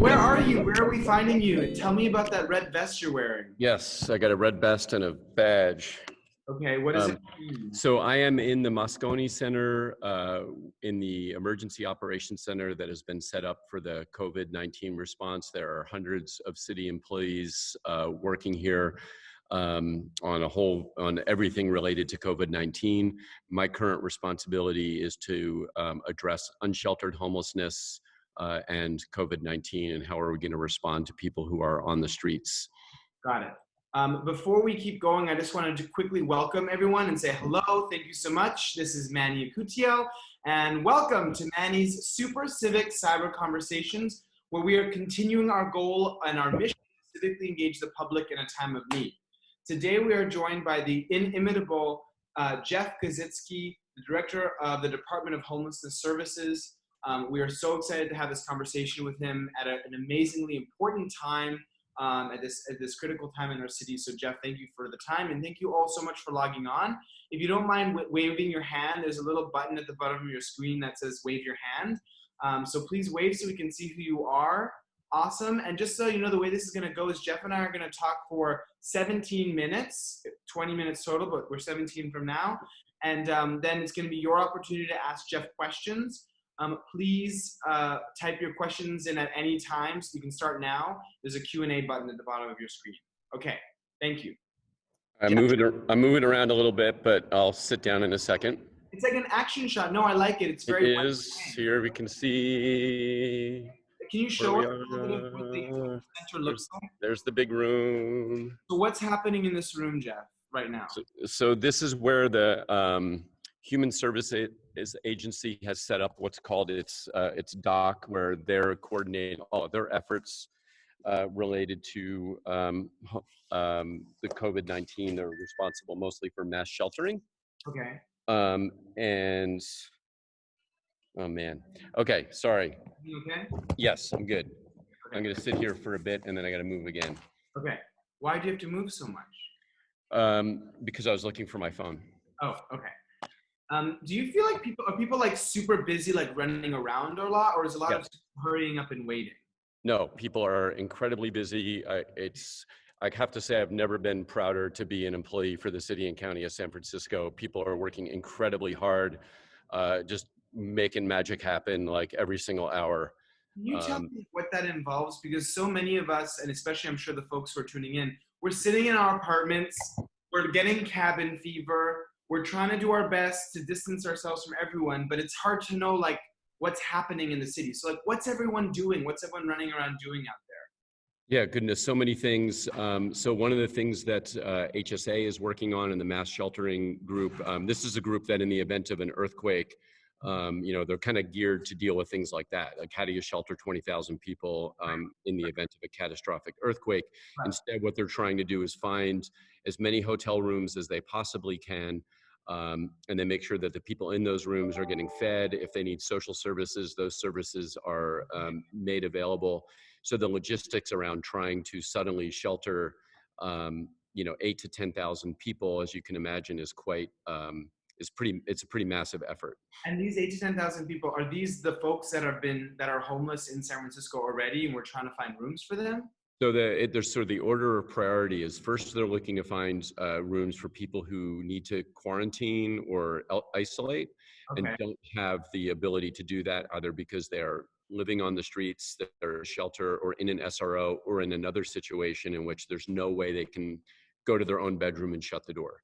Where are you? Where are we finding you? Tell me about that red vest you're wearing. Yes, I got a red vest and a badge. Okay, what does it mean? So I am in the Moscone Center, in the Emergency Operations Center that has been set up for the COVID-19 response. There are hundreds of city employees working here on everything related to COVID-19. My current responsibility is to address unsheltered homelessness and COVID-19, and how are we going to respond to people who are on the streets. Got it. Before we keep going, I just wanted to quickly welcome everyone and say hello. Thank you so much. This is Manny Acutio, and welcome to Manny's Super Civic Cyber Conversations, where we are continuing our goal and our mission to civically engage the public in a time of need. Today, we are joined by the inimitable Jeff Kositsky, the Director of the Department of Homelessness Services. We are so excited to have this conversation with him at an amazingly important time. At this critical time in our city. So Jeff, thank you for the time, and thank you all so much for logging on. If you don't mind waving your hand, there's a little button at the bottom of your screen that says wave your hand. So please wave so we can see who you are. Awesome. And just so you know, the way this is going to go is Jeff and I are going to talk for 17 minutes, 20 minutes total, but we're 17 from now. And then it's going to be your opportunity to ask Jeff questions. Please type your questions in at any time, so you can start now. There's a Q&A button at the bottom of your screen. Okay, thank you. I'm moving around a little bit, but I'll sit down in a second. It's like an action shot. No, I like it. It's very. It is. Here we can see. Can you show us a little bit of what the center looks like? There's the big room. So what's happening in this room, Jeff, right now? So this is where the Human Services Agency has set up what's called its dock, where they're coordinating all of their efforts related to the COVID-19. They're responsible mostly for mass sheltering. Okay. And oh man. Okay, sorry. You okay? Yes, I'm good. Okay. I'm gonna sit here for a bit and then I gotta move again. Okay. Why do you have to move so much? Because I was looking for my phone. Oh, okay. Do you feel like people like super busy, like running around a lot, or is a lot of hurrying up and waiting? No, people are incredibly busy. I have to say I've never been prouder to be an employee for the city and county of San Francisco. People are working incredibly hard, just making magic happen like every single hour. Can you tell me what that involves? Because so many of us, and especially I'm sure the folks who are tuning in, we're sitting in our apartments, we're getting cabin fever, we're trying to do our best to distance ourselves from everyone, but it's hard to know like what's happening in the city. So like, what's everyone doing? What's everyone running around doing out there? Yeah, goodness, so many things. So one of the things that HSA is working on in the mass sheltering group, this is a group that in the event of an earthquake, they're kind of geared to deal with things like that. Like, how do you shelter 20,000 people in the event of a catastrophic earthquake? Right. Instead, what they're trying to do is find as many hotel rooms as they possibly can, and then make sure that the people in those rooms are getting fed. If they need social services, those services are made available. So the logistics around trying to suddenly shelter, 8 to 10,000 people, as you can imagine, is quite it's a pretty massive effort. And these 8 to 10,000 people, are these the folks that are homeless in San Francisco already, and we're trying to find rooms for them? So there's sort of the order of priority is first they're looking to find rooms for people who need to quarantine or isolate, and don't have the ability to do that either because they are living on the streets, they're shelter, or in an SRO, or in another situation in which there's no way they can go to their own bedroom and shut the door.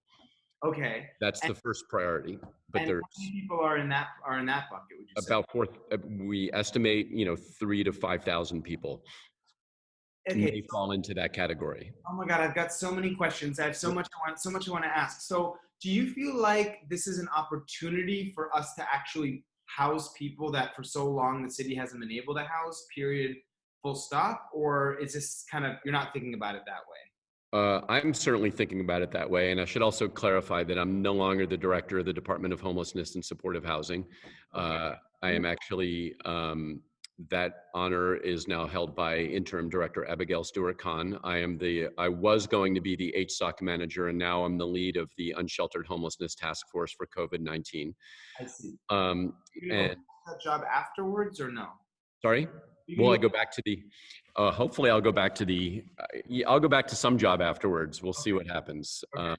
Okay. That's the first priority. But how many people are in that bucket, would you say? About we estimate, 3,000 to 5,000 people. Okay. May fall into that category. Oh my God, I've got so many questions. I have so much I want to ask. So do you feel like this is an opportunity for us to actually house people that for so long the city hasn't been able to house, period, full stop? Or is this kind of, you're not thinking about it that way? I'm certainly thinking about it that way. And I should also clarify that I'm no longer the director of the Department of Homelessness and Supportive Housing. I am actually, that honor is now held by interim director Abigail Stewart-Kahn. I was going to be the HSOC manager, and now I'm the lead of the Unsheltered Homelessness Task Force for COVID-19. I see. You that job afterwards or no? Sorry? Well, I go back to the, hopefully I'll go back to the, I'll go back to some job afterwards. We'll see what happens. Okay.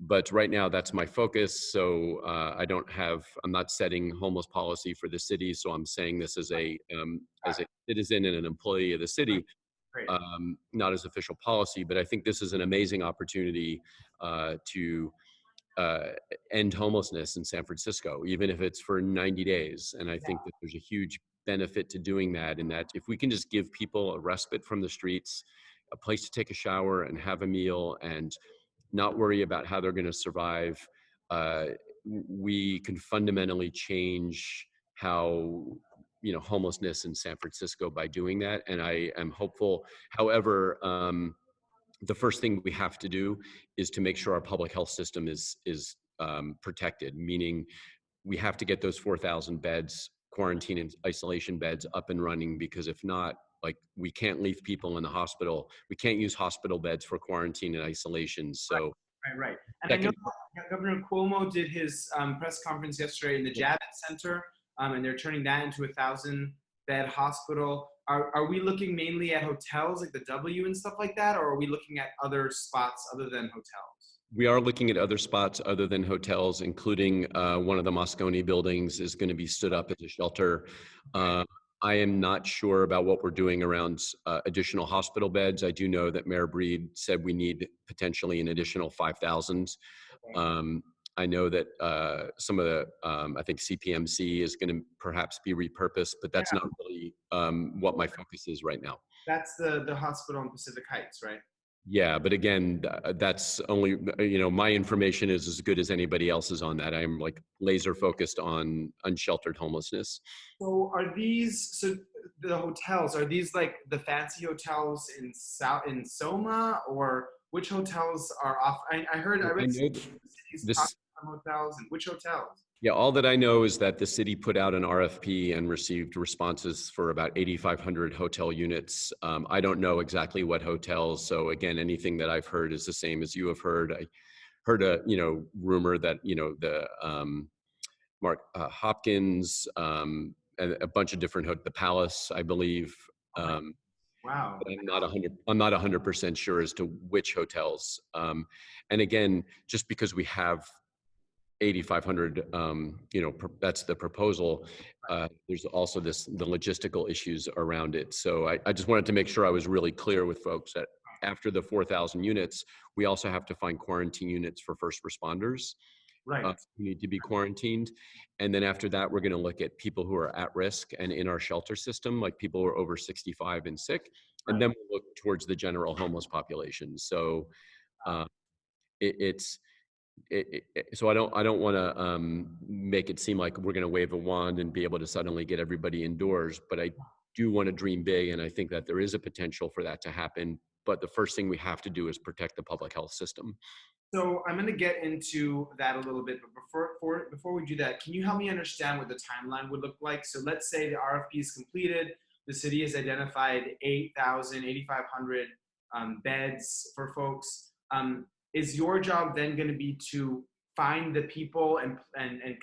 But right now that's my focus. So I'm not setting homeless policy for the city. So I'm saying this as a citizen and an employee of the city, Great. not as official policy, but I think this is an amazing opportunity to uh, end homelessness in San Francisco, even if it's for 90 days. And I think that there's a huge benefit to doing that, in that if we can just give people a respite from the streets, a place to take a shower and have a meal and not worry about how they're going to survive, uh, we can fundamentally change how homelessness in San Francisco by doing that. And I am hopeful. However, the first thing we have to do is to make sure our public health system is protected. Meaning, we have to get those 4,000 beds, quarantine and isolation beds, up and running. Because if not, like, we can't leave people in the hospital. We can't use hospital beds for quarantine and isolation. So, Right. And I know Governor Cuomo did his press conference yesterday in the Javits Center, and they're turning that into 1,000-bed hospital. Are we looking mainly at hotels like the W and stuff like that, or are we looking at other spots other than hotels? We are looking at other spots other than hotels, including one of the Moscone buildings is going to be stood up as a shelter. I am not sure about what we're doing around additional hospital beds. I do know that Mayor Breed said we need potentially an additional 5,000. I know that some of the, I think CPMC is going to perhaps be repurposed, but that's not really what my focus is right now. That's the hospital in Pacific Heights, right? Yeah, but again, that's only, my information is as good as anybody else's on that. I'm like laser focused on unsheltered homelessness. So the hotels, are these like the fancy hotels in Soma, or which hotels are off? I read some cities talking about hotels, and which hotels? Yeah, all that I know is that the city put out an RFP and received responses for about 8,500 hotel units. I don't know exactly what hotels. So again, anything that I've heard is the same as you have heard. I heard a rumor that the Mark Hopkins and a bunch of different the Palace, I believe. Wow. But I'm not 100% sure as to which hotels. And again, just because we have 8,500, that's the proposal. There's also the logistical issues around it. So I just wanted to make sure I was really clear with folks that after the 4,000 units, we also have to find quarantine units for first responders. Right. Who need to be quarantined. And then after that, we're going to look at people who are at risk and in our shelter system, like people who are over 65 and sick. And then we'll look towards the general homeless population. So so I don't want to make it seem like we're going to wave a wand and be able to suddenly get everybody indoors, but I do want to dream big, and I think that there is a potential for that to happen. But the first thing we have to do is protect the public health system. So I'm going to get into that a little bit, but before we do that, can you help me understand what the timeline would look like? So let's say the RFP is completed, the city has identified 8,000, 8,500 beds for folks. Is your job then going to be to find the people and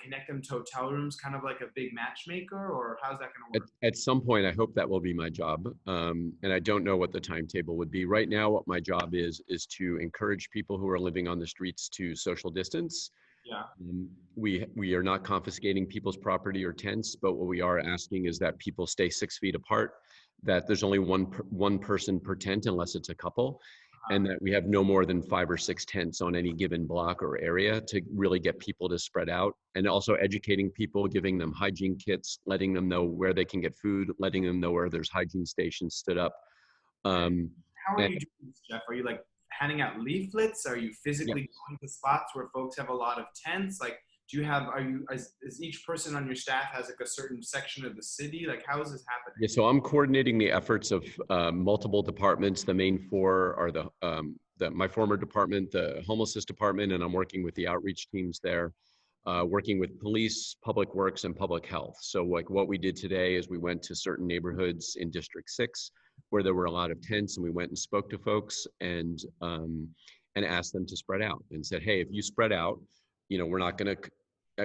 connect them to hotel rooms, kind of like a big matchmaker, or how's that going to work? At some point, I hope that will be my job. And I don't know what the timetable would be. Right now, what my job is to encourage people who are living on the streets to social distance. Yeah. We are not confiscating people's property or tents, but what we are asking is that people stay 6 feet apart, that there's only one person per tent unless it's a couple, and that we have no more than 5 or 6 tents on any given block or area to really get people to spread out. And also educating people, giving them hygiene kits, letting them know where they can get food, letting them know where there's hygiene stations stood up. How are you doing this, Jeff? Are you like handing out leaflets? Are you physically going to spots where folks have a lot of tents? Like, is each person on your staff has like a certain section of the city? Like, how is this happening? Yeah, so I'm coordinating the efforts of multiple departments. The main four are my former department, the homelessness department, and I'm working with the outreach teams there, working with police, public works, and public health. So like what we did today is we went to certain neighborhoods in District 6 where there were a lot of tents, and we went and spoke to folks and asked them to spread out and said, hey, if you spread out, we're not going to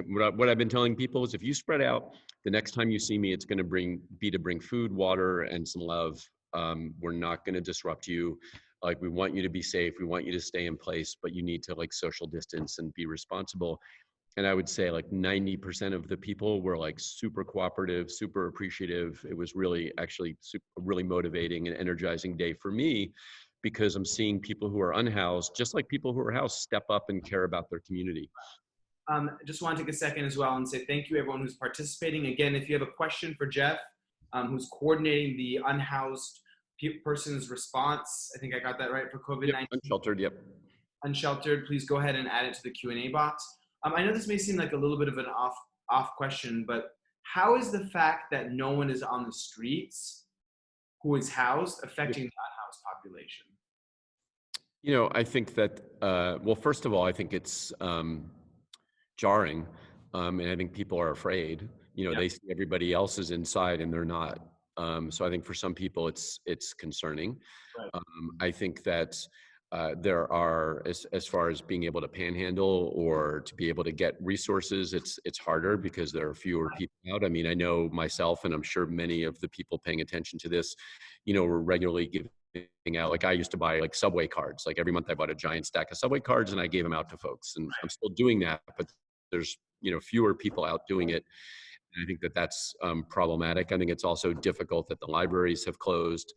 what I've been telling people is if you spread out, the next time you see me, it's going to bring food, water, and some love. We're not going to disrupt you. Like, we want you to be safe. We want you to stay in place, but you need to like social distance and be responsible. And I would say like 90% of the people were like super cooperative, super appreciative. It was really actually really motivating and energizing day for me, because I'm seeing people who are unhoused, just like people who are housed, step up and care about their community. Just want to take a second as well and say thank you everyone who's participating. Again, if you have a question for Jeff, who's coordinating the unhoused person's response, I think I got that right, for COVID-19. Yep, unsheltered, yep. Unsheltered, please go ahead and add it to the Q&A box. I know this may seem like a little bit of an off question, but how is the fact that no one is on the streets who is housed affecting the unhoused population? You know, I think that, well, first of all, I think it's jarring. And I think people are afraid. You know, they see everybody else is inside and they're not. So I think for some people it's concerning. Right. I think that there are, as far as being able to panhandle or to be able to get resources, it's harder because there are fewer people out. I mean, I know myself, and I'm sure many of the people paying attention to this, you know, we're regularly giving out, like I used to buy like Subway cards. Like every month I bought a giant stack of Subway cards and I gave them out to folks, and I'm still doing that, but there's, you know, fewer people out doing it. And I think that that's problematic. I think it's also difficult that the libraries have closed.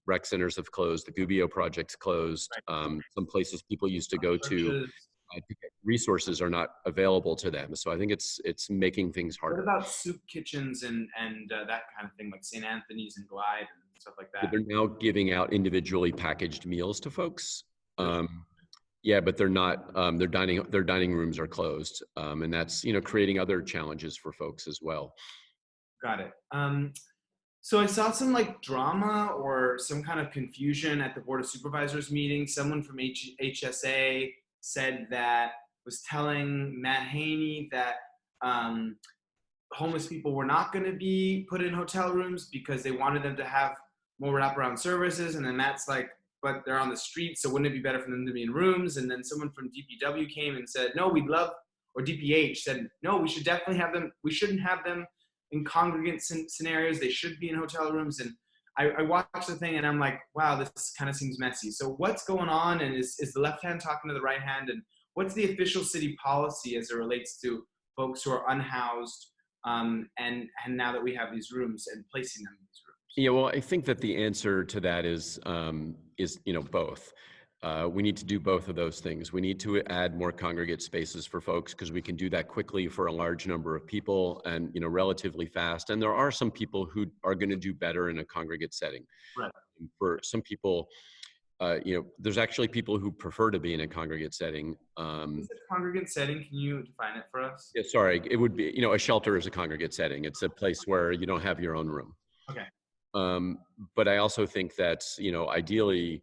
Rec centers have closed. The Gubbio project's closed. Some places people used to go to get resources are not available to them. So I think it's making things harder. What about soup kitchens and that kind of thing, like St. Anthony's and Glide and stuff like that? They're now giving out individually packaged meals to folks. Yeah, but they're not. Their dining rooms are closed, and that's, you know, creating other challenges for folks as well. Got it. So I saw some like drama or some kind of confusion at the Board of Supervisors meeting. Someone from HSA said that, was telling Matt Haney that homeless people were not going to be put in hotel rooms because they wanted them to have more wraparound services. And then Matt's like, but they're on the street, so wouldn't it be better for them to be in rooms? And then someone from DPW came and said, no, we'd love, or DPH said, no, we should definitely have them. We shouldn't have them in congregate scenarios. They should be in hotel rooms. And I watched the thing and I'm like, wow, this kind of seems messy. So what's going on? And is the left hand talking to the right hand? And what's the official city policy as it relates to folks who are unhoused, and now that we have these rooms and placing them in these rooms? Yeah, well, I think that the answer to that is you know, both. We need to do both of those things. We need to add more congregate spaces for folks because we can do that quickly for a large number of people and, you know, relatively fast. And there are some people who are going to do better in a congregate setting. Right. And for some people, you know, there's actually people who prefer to be in a congregate setting. Is it a congregate setting? Can you define it for us? Yeah, sorry. It would be, you know, a shelter is a congregate setting. It's a place where you don't have your own room. Okay. But I also think that, you know, ideally,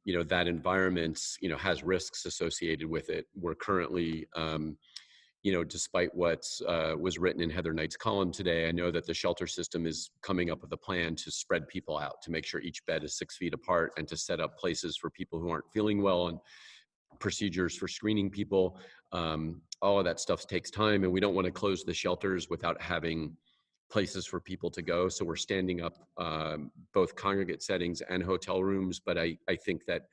you know, that environment, you know, has risks associated with it. We're currently, you know, despite what was written in Heather Knight's column today, I know that the shelter system is coming up with a plan to spread people out, to make sure each bed is 6 feet apart and to set up places for people who aren't feeling well and procedures for screening people. All of that stuff takes time, and we don't want to close the shelters without having places for people to go. So we're standing up both congregate settings and hotel rooms. But I think that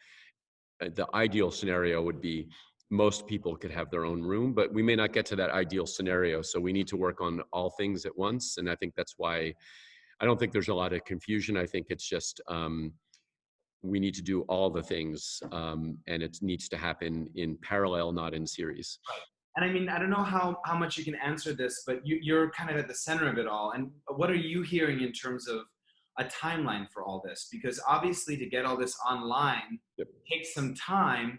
the ideal scenario would be most people could have their own room, but we may not get to that ideal scenario. So we need to work on all things at once. And I think that's why I don't think there's a lot of confusion. I think it's just we need to do all the things, and it needs to happen in parallel, not in series. Right. And I mean, I don't know how much you can answer this, but you're kind of at the center of it all. And what are you hearing in terms of a timeline for all this? Because obviously to get all this online takes some time,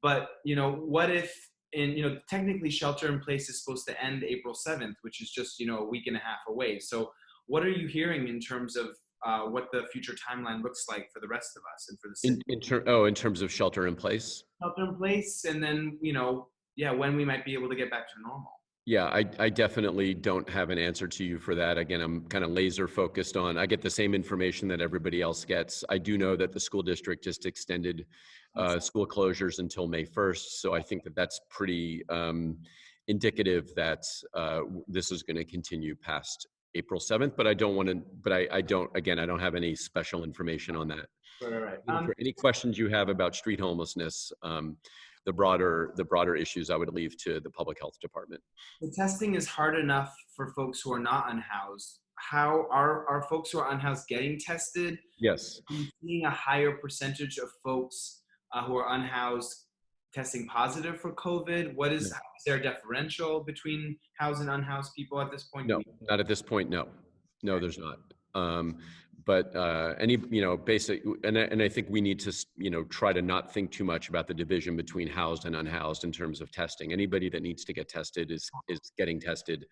but, you know, what if, you know, technically shelter in place is supposed to end April 7th, which is just, you know, a week and a half away. So what are you hearing in terms of what the future timeline looks like for the rest of us and for the city? In terms of shelter in place? Shelter in place, and then, you know, yeah, when we might be able to get back to normal. Yeah, I definitely don't have an answer to you for that. Again, I'm kind of laser focused on, I get the same information that everybody else gets. I do know that the school district just extended school closures until May 1st. So I think that that's pretty indicative that this is going to continue past April 7th, but I don't want to, but I don't, again, I don't have any special information on that. Right. For any questions you have about street homelessness, the broader issues I would leave to the public health department. The testing is hard enough for folks who are not unhoused. How are folks who are unhoused getting tested? Yes. Are you seeing a higher percentage of folks who are unhoused testing positive for COVID? Is there a differential between housed and unhoused people at this point? No, not at this point. No, there's not. But any, basic, and I think we need to, try to not think too much about the division between housed and unhoused in terms of testing. Anybody that needs to get tested is getting tested,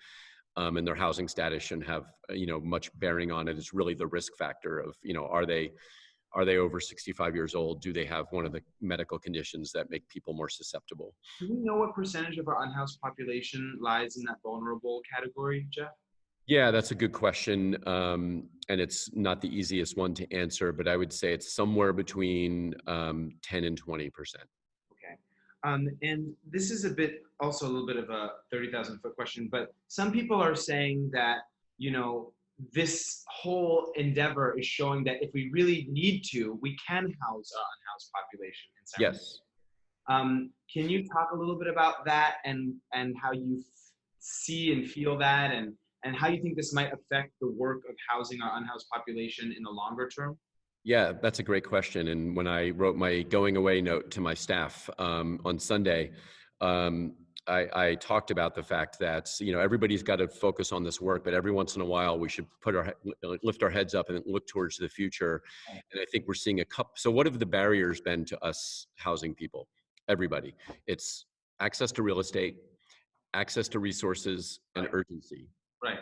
and their housing status shouldn't have, much bearing on it. It's really the risk factor of, are they over 65 years old? Do they have one of the medical conditions that make people more susceptible? Do we know what percentage of our unhoused population lies in that vulnerable category, Jeff? Yeah, that's a good question. And it's not the easiest one to answer, but I would say it's somewhere between 10 and 20%. Okay. And this is also a little bit of a 30,000-foot question, but some people are saying that, this whole endeavor is showing that if we really need to, we can house our unhoused population in San Francisco. Yes. Can you talk a little bit about that and how you see and feel that and how you think this might affect the work of housing our unhoused population in the longer term? Yeah, that's a great question. And when I wrote my going away note to my staff on Sunday, I talked about the fact that, everybody's got to focus on this work, but every once in a while we should lift our heads up and look towards the future. And I think we're seeing a couple. So what have the barriers been to us housing people? Everybody. It's access to real estate, access to resources, and urgency. Right.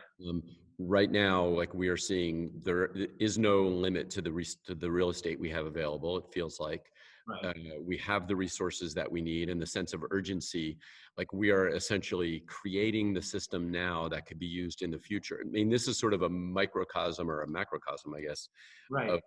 Right now, like we are seeing, there is no limit to the real estate we have available. It feels like we have the resources that we need, and the sense of urgency. Like we are essentially creating the system now that could be used in the future. I mean, this is sort of a microcosm or a macrocosm, I guess, of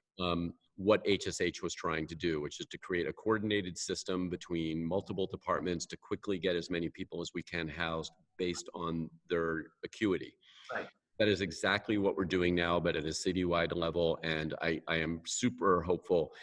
what HSH was trying to do, which is to create a coordinated system between multiple departments to quickly get as many people as we can housed based on their acuity. Right. That is exactly what we're doing now, but at a citywide level. And I am super hopeful.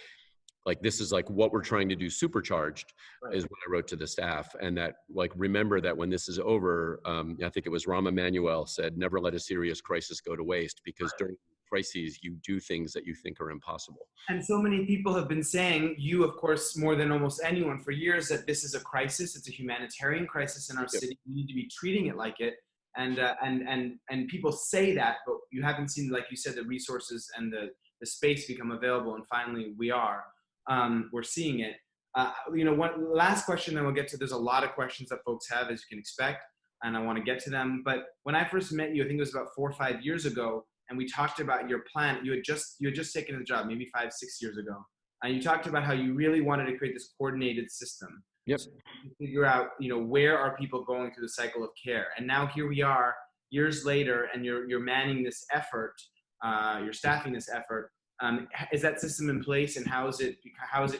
Like this is like what we're trying to do supercharged is what I wrote to the staff. And that, like, remember that when this is over, I think it was Rahm Emanuel said, never let a serious crisis go to waste, because during crises, you do things that you think are impossible. And so many people have been saying, you, of course, more than almost anyone for years, that this is a crisis. It's a humanitarian crisis in our city. We need to be treating it like it. And people say that, but you haven't seen, like you said, the resources and the space become available. And finally, we're seeing it. One last question, then we'll get to. There's a lot of questions that folks have, as you can expect, and I want to get to them. But when I first met you, I think it was about 4 or 5 years ago, and we talked about your plan. You had just taken the job, maybe 5, 6 years ago, and you talked about how you really wanted to create this coordinated system. Yep. So figure out, where are people going through the cycle of care, and now here we are, years later, and you're manning this effort, you're staffing this effort. Is that system in place, and how is it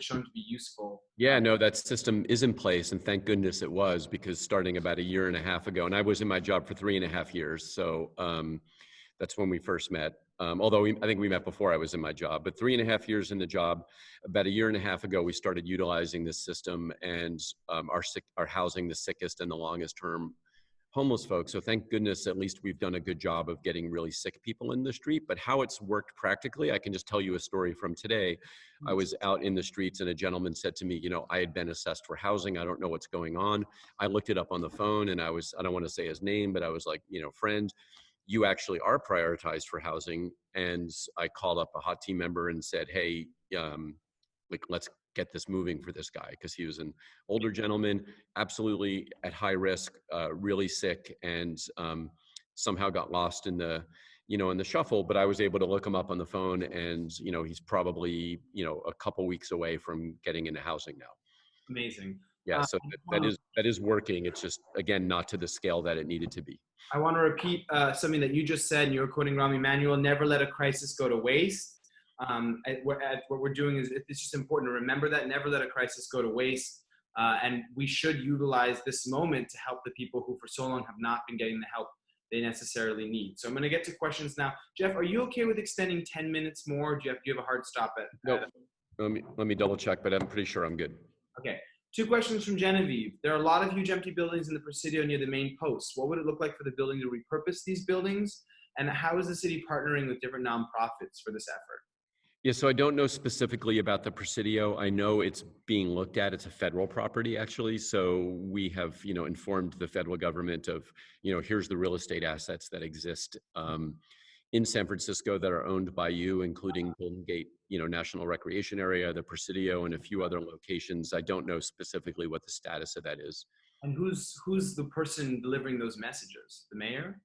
shown to be useful? Yeah, no, that system is in place, and thank goodness it was, because starting about 1.5 years ago, and I was in my job for 3.5 years, so that's when we first met. Although I think we met before I was in my job, but 3.5 years in the job, about 1.5 years ago, we started utilizing this system and are housing the sickest and the longest term homeless folks. So thank goodness, at least we've done a good job of getting really sick people in the street. But how it's worked practically, I can just tell you a story from today. I was out in the streets and a gentleman said to me, I had been assessed for housing. I don't know what's going on. I looked it up on the phone and I don't want to say his name, but I was like, friend, you actually are prioritized for housing. And I called up a hot team member and said, hey, let's get this moving for this guy, because he was an older gentleman, absolutely at high risk, really sick, and somehow got lost in the shuffle. But I was able to look him up on the phone, and he's probably a couple weeks away from getting into housing now. Amazing. Yeah, so that is working. It's just, again, not to the scale that it needed to be. I want to repeat something that you just said, and you were quoting Rahm Emanuel: never let a crisis go to waste. What we're doing is, it's just important to remember that, never let a crisis go to waste. And we should utilize this moment to help the people who for so long have not been getting the help they necessarily need. So I'm going to get to questions now. Jeff, are you okay with extending 10 minutes more? Do you have a hard stop at? Nope. Let me double check, but I'm pretty sure I'm good. Okay. Two questions from Genevieve. There are a lot of huge empty buildings in the Presidio near the main post. What would it look like for the building to repurpose these buildings? And how is the city partnering with different nonprofits for this effort? Yeah, so I don't know specifically about the Presidio. I know it's being looked at. It's a federal property, actually. So we have, informed the federal government of, here's the real estate assets that exist in San Francisco that are owned by you, including Golden Gate, National Recreation Area, the Presidio, and a few other locations. I don't know specifically what the status of that is. And who's the person delivering those messages? The mayor?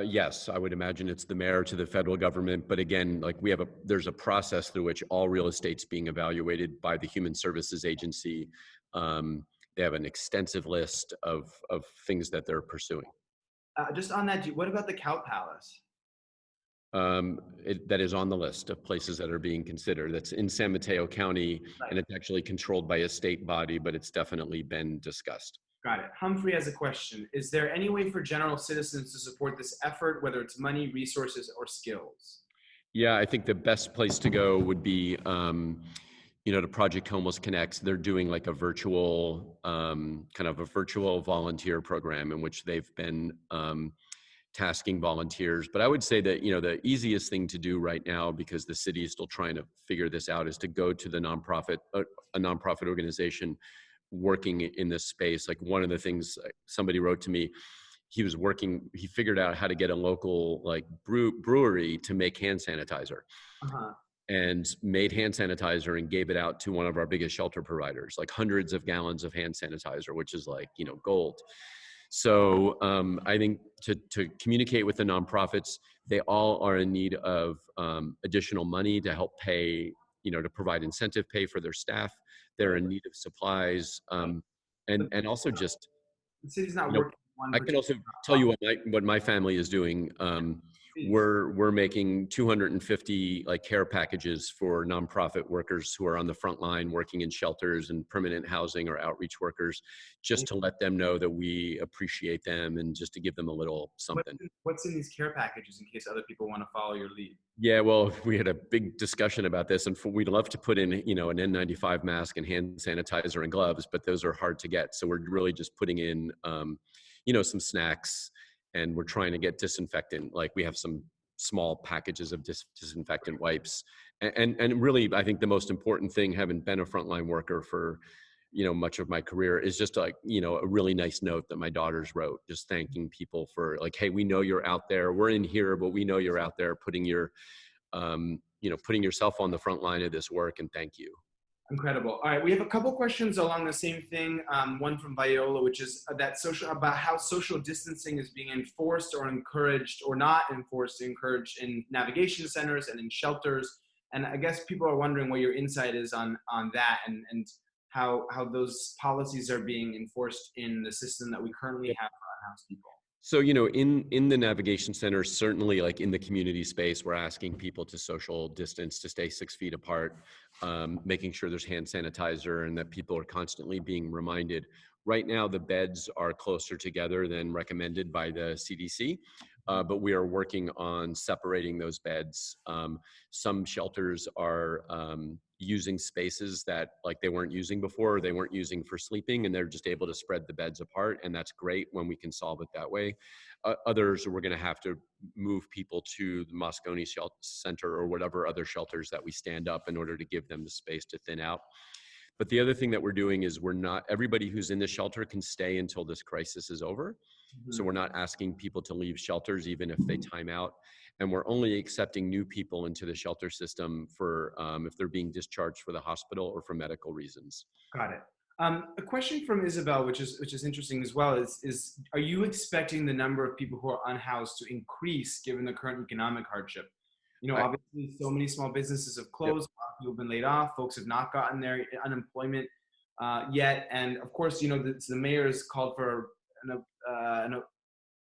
Yes, I would imagine it's the mayor to the federal government. But again, like there's a process through which all real estate's being evaluated by the Human Services Agency. They have an extensive list of things that they're pursuing. Just on that, what about the Cow Palace? That is on the list of places that are being considered. That's in San Mateo County, right. And it's actually controlled by a state body, but it's definitely been discussed. Got it. Humphrey has a question. Is there any way for general citizens to support this effort, whether it's money, resources, or skills? Yeah, I think the best place to go would be, to Project Homeless Connects. They're doing like a virtual, kind of a virtual volunteer program in which they've been tasking volunteers. But I would say that, the easiest thing to do right now, because the city is still trying to figure this out, is to go to a nonprofit organization working in this space. Like one of the things somebody wrote to me, he figured out how to get a local like brewery to make hand sanitizer. And made hand sanitizer and gave it out to one of our biggest shelter providers, like hundreds of gallons of hand sanitizer, which is like, gold. So I think to communicate with the nonprofits, they all are in need of additional money to help pay, to provide incentive pay for their staff. They're in need of supplies, and also just. The city's not working. I can also tell you what my family is doing. We're making 250 like care packages for nonprofit workers who are on the front line working in shelters and permanent housing or outreach workers, just to let them know that we appreciate them and just to give them a little something. What's in these care packages in case other people want to follow your lead? Yeah, well, we had a big discussion about this, and we'd love to put in, an N95 mask and hand sanitizer and gloves, but those are hard to get. So we're really just putting in, some snacks. And we're trying to get disinfectant. Like we have some small packages of disinfectant wipes. And really, I think the most important thing, having been a frontline worker for, much of my career, is just like, a really nice note that my daughters wrote, just thanking people for like, hey, we know you're out there. We're in here, but we know you're out there putting putting yourself on the front line of this work, and thank you. Incredible. All right, we have a couple questions along the same thing. One from Viola, which is about how social distancing is being enforced or encouraged, or not encouraged in navigation centers and in shelters. And I guess people are wondering what your insight is on that, and how those policies are being enforced in the system that we currently have for unhoused people. So, in the navigation center, certainly like in the community space, we're asking people to social distance, to stay 6 feet apart, making sure there's hand sanitizer and that people are constantly being reminded. Right now, the beds are closer together than recommended by the CDC, but we are working on separating those beds. Some shelters are using spaces that like they weren't using before, or they weren't using for sleeping, and they're just able to spread the beds apart, and that's great when we can solve it that way. Others, we're going to have to move people to the Moscone Center or whatever other shelters that we stand up in order to give them the space to thin out. But the other thing that we're doing is everybody who's in the shelter can stay until this crisis is over. Mm-hmm. So we're not asking people to leave shelters even if they time out. And we're only accepting new people into the shelter system for if they're being discharged for the hospital or for medical reasons. Got it. A question from Isabel, which is interesting as well, is are you expecting the number of people who are unhoused to increase given the current economic hardship? Obviously, so many small businesses have closed, people have been laid off, folks have not gotten their unemployment yet. And of course, the mayor has called for a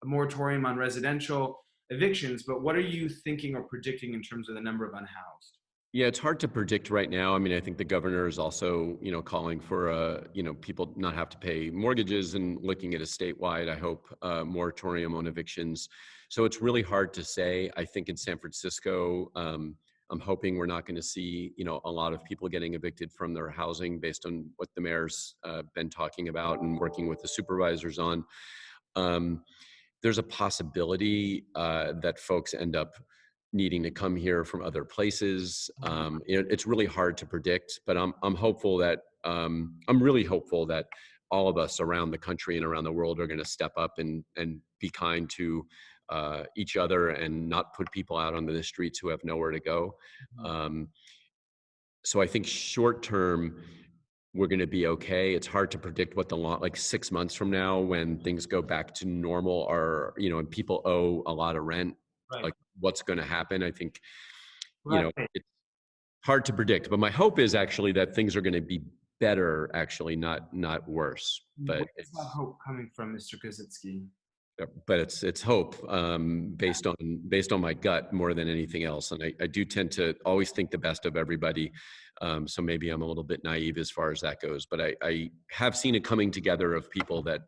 moratorium on residential evictions, but what are you thinking or predicting in terms of the number of unhoused? Yeah, it's hard to predict right now. I mean, I think the governor is also, calling for, people not have to pay mortgages and looking at a statewide, I hope, moratorium on evictions. So it's really hard to say. I think in San Francisco, I'm hoping we're not going to see, a lot of people getting evicted from their housing based on what the mayor's been talking about and working with the supervisors on. Um, there's a possibility that folks end up needing to come here from other places. It's really hard to predict, but I'm hopeful that I'm really hopeful that all of us around the country and around the world are going to step up and be kind to each other and not put people out on the streets who have nowhere to go. Um, so I think short term, we're going to be okay. It's hard to predict what the long, like 6 months from now, when things go back to normal, are, and people owe a lot of rent, Right. like what's going to happen. I think, Right. it's hard to predict, but my hope is actually that things are going to be better, actually, not worse. But Where's that hope coming from, Mr. Kositsky? it's hope, based on my gut more than anything else. And I do tend to always think the best of everybody. So maybe I'm a little bit naive as far as that goes, but I have seen a coming together of people that,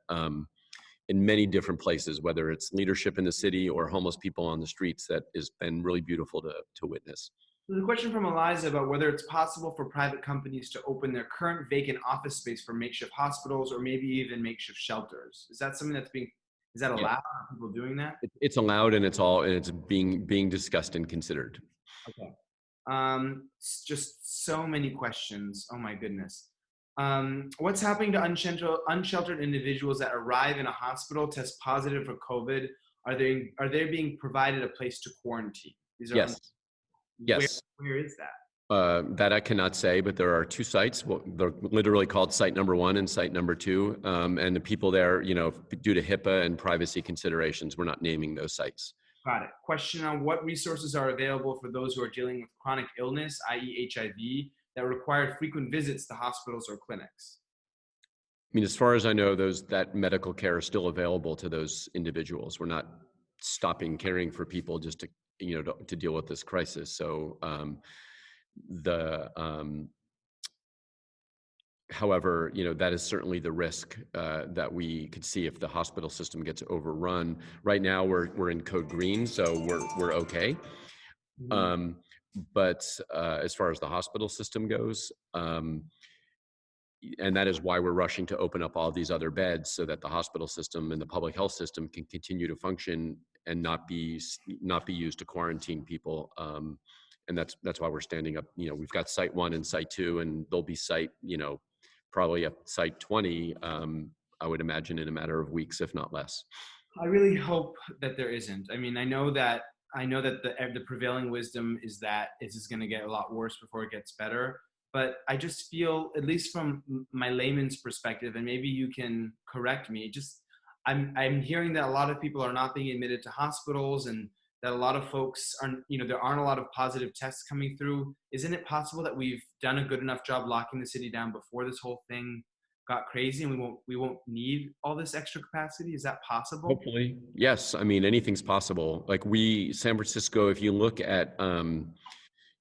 in many different places, whether it's leadership in the city or homeless people on the streets, that has been really beautiful to witness. There's a question from Eliza about whether it's possible for private companies to open their current vacant office space for makeshift hospitals or maybe even makeshift shelters. Is that something is that Yeah, allowed? Are people doing that? it's allowed, and it's being discussed and considered. Okay. Just so many questions. Oh my goodness. What's happening to unsheltered individuals that arrive in a hospital, test positive for COVID? Are they being provided a place to quarantine? These are Yes, where yes. where is that? That I cannot say, but there are two sites. Well, they're literally called site number one and site number two. And the people there, due to HIPAA and privacy considerations, we're not naming those sites. Got it. Question on what resources are available for those who are dealing with chronic illness, i.e. HIV, that require frequent visits to hospitals or clinics. I mean, as far as I know, that medical care is still available to those individuals. We're not stopping caring for people just to deal with this crisis. So the however, that is certainly the risk that we could see if the hospital system gets overrun. Right now, we're in code green, so we're okay. Mhm. Um, but as far as the hospital system goes, and that is why we're rushing to open up all these other beds so that the hospital system and the public health system can continue to function and not be used to quarantine people. And that's why we're standing up. We've got site one and site two, and there'll be probably at site 20. I would imagine in a matter of weeks, if not less. I really hope that there isn't. I mean, I know that the prevailing wisdom is that it's just going to get a lot worse before it gets better. But I just feel, at least from my layman's perspective, and maybe you can correct me, just I'm hearing that a lot of people are not being admitted to hospitals, and that a lot of folks aren't, there aren't a lot of positive tests coming through. Isn't it possible that we've done a good enough job locking the city down before this whole thing got crazy, and we won't need all this extra capacity? Is that possible? Hopefully, yes. I mean, anything's possible. Like San Francisco, if you look at,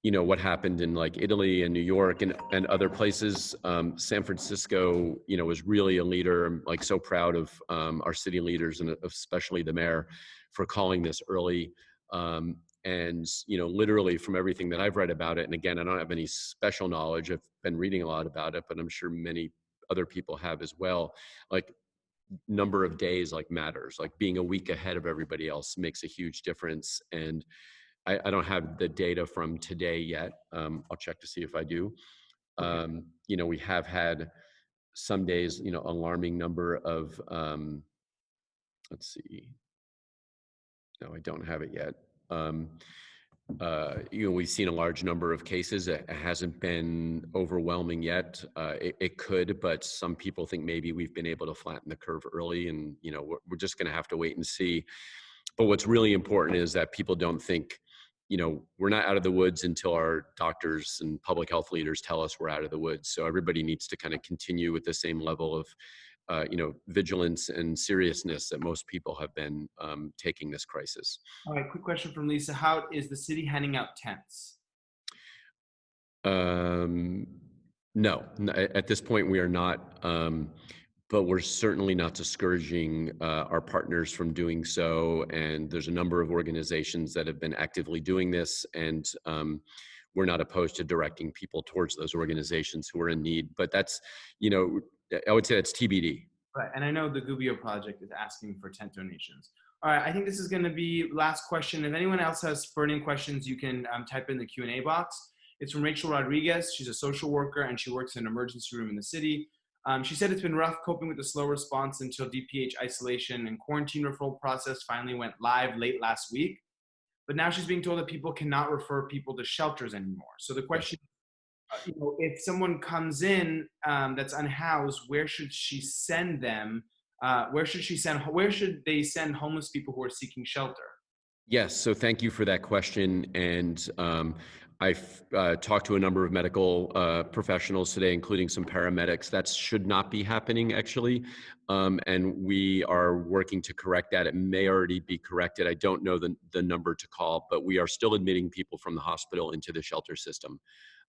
what happened in like Italy and New York and other places, San Francisco, was really a leader. I'm like so proud of our city leaders and especially the mayor for calling this early. And, literally from everything that I've read about it, and again, I don't have any special knowledge. I've been reading a lot about it, but I'm sure many other people have as well. Like number of days matters, like being a week ahead of everybody else makes a huge difference. And I don't have the data from today yet. I'll check to see if I do. Okay. We have had some days, alarming number of, let's see, no, I don't have it yet. We've seen a large number of cases. It hasn't been overwhelming yet. It could, but some people think maybe we've been able to flatten the curve early, and we're just going to have to wait and see. But what's really important is that people don't think, we're not out of the woods until our doctors and public health leaders tell us we're out of the woods. So everybody needs to kind of continue with the same level of, vigilance and seriousness that most people have been taking this crisis. All right, quick question from Lisa. How is the city handing out tents? No, at this point we are not, but we're certainly not discouraging our partners from doing so. And there's a number of organizations that have been actively doing this, and we're not opposed to directing people towards those organizations who are in need. But that's, I would say that's TBD. Right, and I know the Gubbio Project is asking for tent donations. All right, I think this is going to be last question. If anyone else has burning questions, you can type in the Q&A box. It's from Rachel Rodriguez. She's a social worker and she works in an emergency room in the city. She said it's been rough coping with the slow response until DPH isolation and quarantine referral process finally went live late last week. But now she's being told that people cannot refer people to shelters anymore. So the question, if someone comes in that's unhoused, where should she send them? Where should they send homeless people who are seeking shelter? Yes, so thank you for that question. And I've talked to a number of medical professionals today, including some paramedics. That should not be happening, actually. And we are working to correct that. It may already be corrected. I don't know the number to call, but we are still admitting people from the hospital into the shelter system.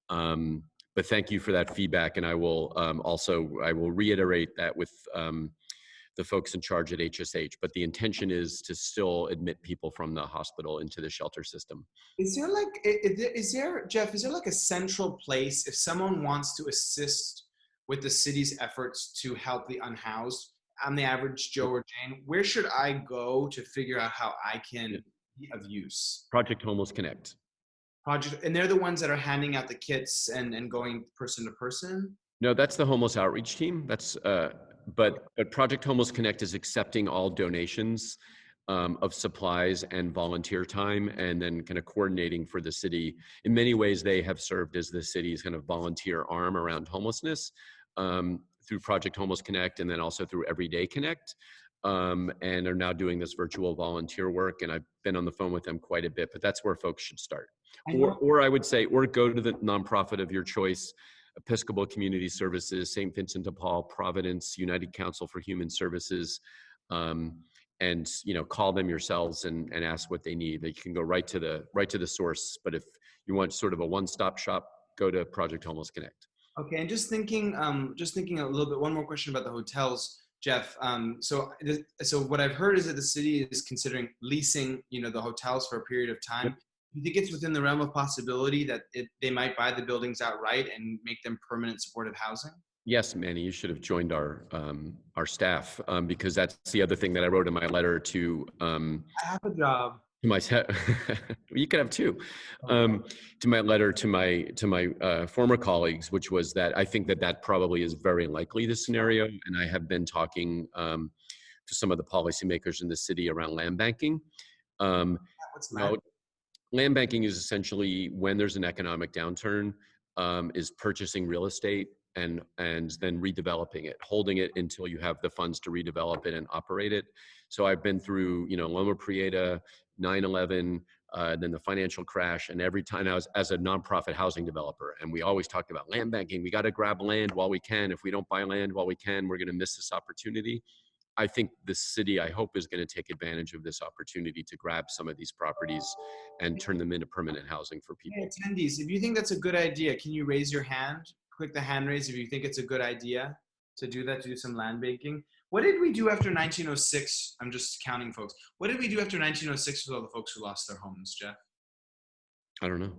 But thank you for that feedback. And I will I will reiterate that with the folks in charge at HSH, but the intention is to still admit people from the hospital into the shelter system. Is there, Jeff, is there like a central place if someone wants to assist with the city's efforts to help the unhoused? I'm the average Joe or Jane. Where should I go to figure out how I can be of use? Project Homeless Connect. And they're the ones that are handing out the kits and going person to person? No, that's the homeless outreach team. That's but Project Homeless Connect is accepting all donations of supplies and volunteer time, and then kind of coordinating for the city. In many ways, they have served as the city's kind of volunteer arm around homelessness through Project Homeless Connect, and then also through Everyday Connect, and are now doing this virtual volunteer work. And I've been on the phone with them quite a bit, but that's where folks should start. Or I would say, or go to the nonprofit of your choice. Episcopal Community Services, St. Vincent de Paul, Providence, United Council for Human Services, and call them yourselves and ask what they need. You can go right to the source. But if you want sort of a one-stop shop, go to Project Homeless Connect. Okay, and just thinking a little bit. One more question about the hotels, Jeff. So what I've heard is that the city is considering leasing, the hotels for a period of time. Do you think it's within the realm of possibility that they might buy the buildings outright and make them permanent supportive housing? Yes, Manny, you should have joined our staff because that's the other thing that I wrote in my letter to. I have a job. You could have two. To my letter to my former colleagues, which was that I think that probably is very likely the scenario, and I have been talking to some of the policymakers in the city around land banking. What's that? Land banking is essentially when there's an economic downturn, is purchasing real estate and then redeveloping it, holding it until you have the funds to redevelop it and operate it. So I've been through, Loma Prieta, 9/11, then the financial crash, and every time I was as a nonprofit housing developer, and we always talked about land banking. We got to grab land while we can. If we don't buy land while we can, we're going to miss this opportunity. I think the city, I hope, is going to take advantage of this opportunity to grab some of these properties and turn them into permanent housing for people. Hey, attendees, if you think that's a good idea, can you raise your hand? Click the hand raise if you think it's a good idea to do that, to do some land banking. What did we do after 1906? I'm just counting folks. What did we do after 1906 with all the folks who lost their homes, Jeff? I don't know.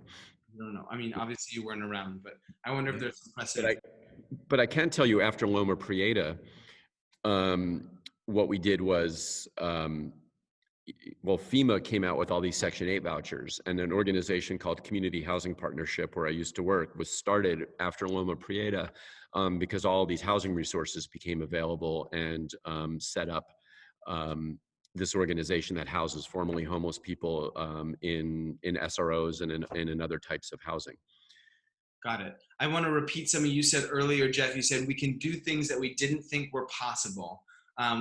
I don't know. I mean, obviously you weren't around, but I wonder if there's some precedent. But I can tell you after Loma Prieta, what we did was, FEMA came out with all these Section 8 vouchers, and an organization called Community Housing Partnership, where I used to work, was started after Loma Prieta because all these housing resources became available, and set up this organization that houses formerly homeless people in SROs and in other types of housing. Got it. I want to repeat something you said earlier, Jeff. You said we can do things that we didn't think were possible.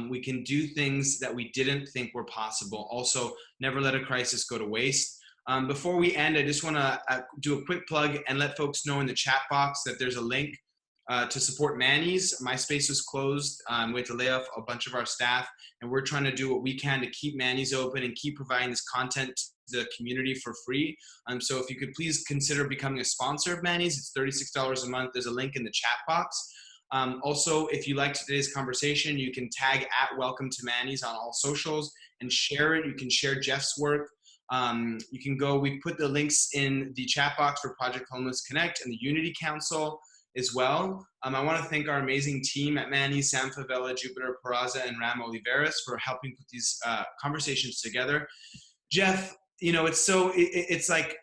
We can do things that we didn't think were possible. Also, never let a crisis go to waste. Before we end, I just want to do a quick plug and let folks know in the chat box that there's a link to support Manny's. My space was closed. We had to lay off a bunch of our staff, and we're trying to do what we can to keep Manny's open and keep providing this content to the community for free. So if you could please consider becoming a sponsor of Manny's, it's $36 a month. There's a link in the chat box. Also, if you liked today's conversation, you can tag at Welcome to Manny's on all socials and share it. You can share Jeff's work. You can go, we put the links in the chat box for Project Homeless Connect and the Unity Council as well. I want to thank our amazing team at Manny's, Sam Favela, Jupiter Peraza, and Ram Oliveras for helping put these conversations together. Jeff, you know, it's like,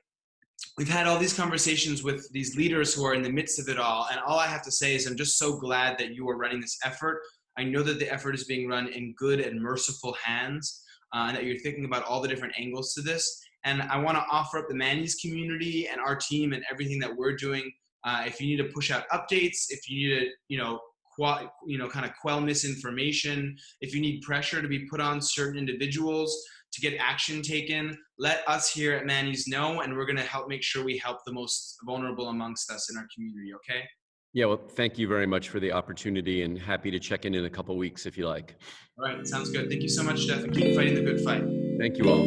we've had all these conversations with these leaders who are in the midst of it all. And all I have to say is I'm just so glad that you are running this effort. I know that the effort is being run in good and merciful hands, and that you're thinking about all the different angles to this. And I want to offer up the Manny's community and our team and everything that we're doing. If you need to push out updates, if you need to, kind of quell misinformation, if you need pressure to be put on certain individuals to get action taken, let us here at Manny's know, and we're going to help make sure we help the most vulnerable amongst us in our community, okay? Yeah, well, thank you very much for the opportunity, and happy to check in a couple weeks if you like. All right, sounds good. Thank you so much, Jeff, and keep fighting the good fight. Thank you all.